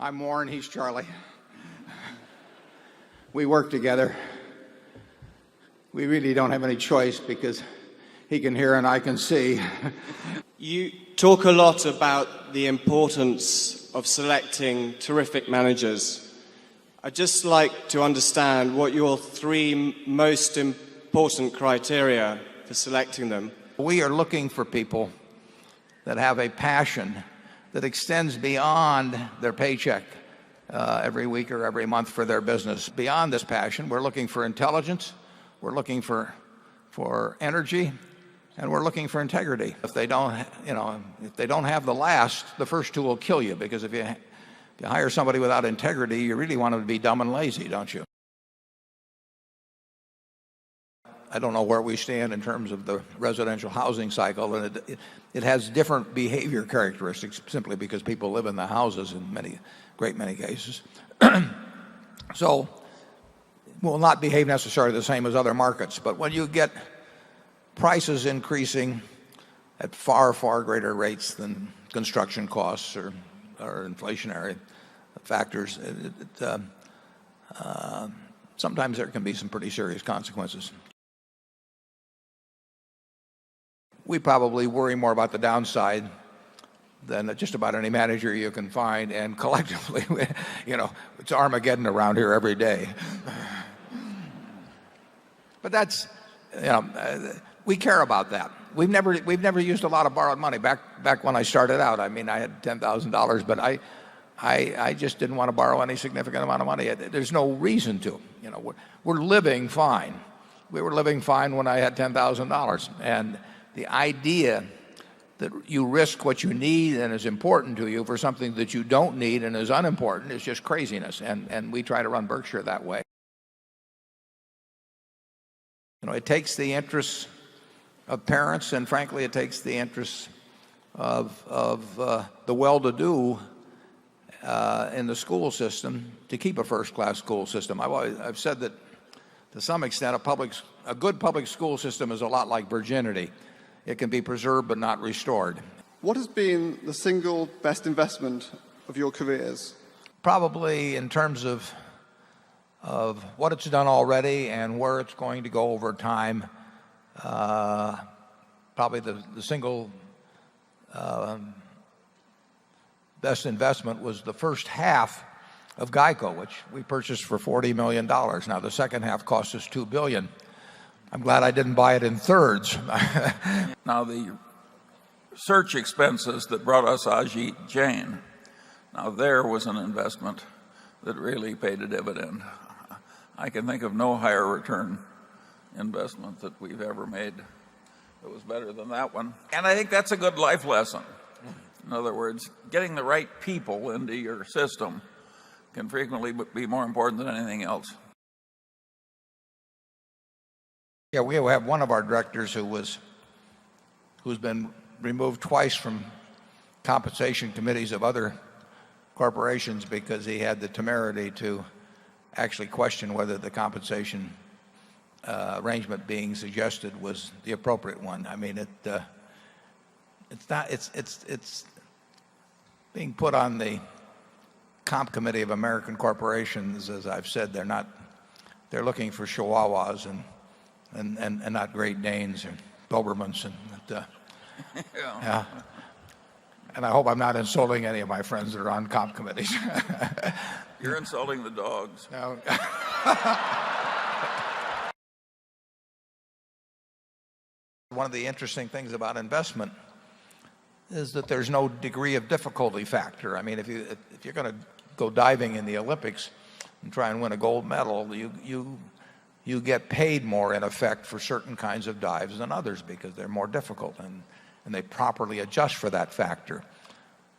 I'm Warren, he's Charlie. We work together. We really don't have any choice because he can hear and I can see. You talk a lot about the importance of selecting terrific managers. I'd just like to understand what your three most important criteria for selecting them. We are looking for people that have a passion that extends beyond their paycheck every week or every month for their business. Beyond this passion, we're looking for intelligence, we're looking for energy, and we're looking for integrity. If they don't have the last, the first two will kill you, because if you hire somebody without integrity, you really want them to be dumb and lazy, don't you? I don't know where we stand in terms of the residential housing cycle, and it has different behavior characteristics simply because people live in the houses in great many cases. So will not behave necessarily the same as other markets. But when you get prices increasing at far, far greater rates than construction costs or inflationary factors, sometimes there can be some pretty serious consequences. We probably worry more about the downside than just about any manager you can find, and collectively, it's Armageddon around here every day. But that's, we care about that. We've never used a lot of borrowed money. Back when I started out, I mean, I had $10,000, but I just didn't want to borrow any significant amount of money. There's no reason to. We're living fine. We were living fine when I had $10,000, and the idea that you risk what you need and is important to you for something that you don't need and is unimportant is just craziness. And we try to run Berkshire that way. It takes the interests of parents, and frankly, it takes the interests of the well-to-do in the school system to keep a first-class school system. I've said that to some extent, a good public school system is a lot like virginity. It can be preserved but not restored. What has been the single best investment of your careers? Probably in terms of what it's done already and where it's going to go over time, probably the single best investment was the first half of GEICO, which we purchased for $40 million. Now, the second half cost us $2 billion. I'm glad I didn't buy it in thirds. Now, the search expenses that brought us Ajit Jain, now there was an investment that really paid a dividend. I can think of no higher return investment that we've ever made that was better than that one. And I think that's a good life lesson. In other words, getting the right people into your system can frequently be more important than anything else. Yeah, we have one of our directors who's been removed twice from compensation committees of other corporations because he had the temerity to actually question whether the compensation arrangement being suggested was the appropriate one. I mean, it's being put on the comp committee of American corporations. As I've said, they're looking for chihuahuas and not Great Danes or Dobermans. Yeah. And I hope I'm not insulting any of my friends that are on comp committees. You're insulting the dogs. No. One of the interesting things about investment is that there's no degree of difficulty factor. I mean, if you're going to go diving in the Olympics and try and win a gold medal, you get paid more in effect for certain kinds of dives than others because they're more difficult and they properly adjust for that factor.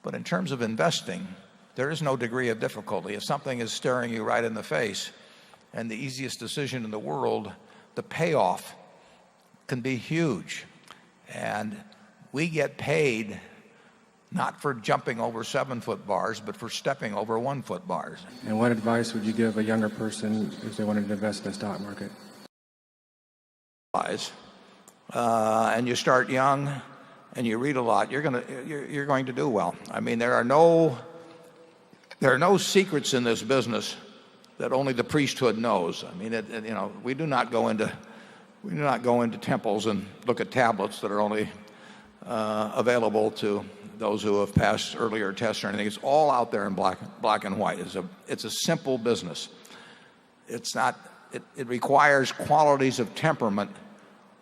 But in terms of investing, there is no degree of difficulty. If something is staring you right in the face and the easiest decision in the world, the payoff can be huge. And we get paid not for jumping over 7-foot bars, but for stepping over 1-foot bars. And what advice would you give a younger person if they wanted to invest in the stock market? And you start young and you read a lot, you're going to do well. I mean, there are no there are no secrets in this business that only the priesthood knows. I mean, we do not go into temples and look at tablets that are only available to those who have passed earlier tests or anything. It's all out there in black and white. It's a simple business. It requires qualities of temperament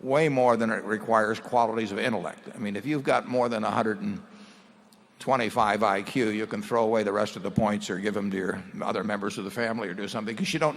way more than it requires qualities of intellect. I mean, if you've got more than 125 IQ, you can throw away the rest of the points or give them to your other members of the family or do something, because you don't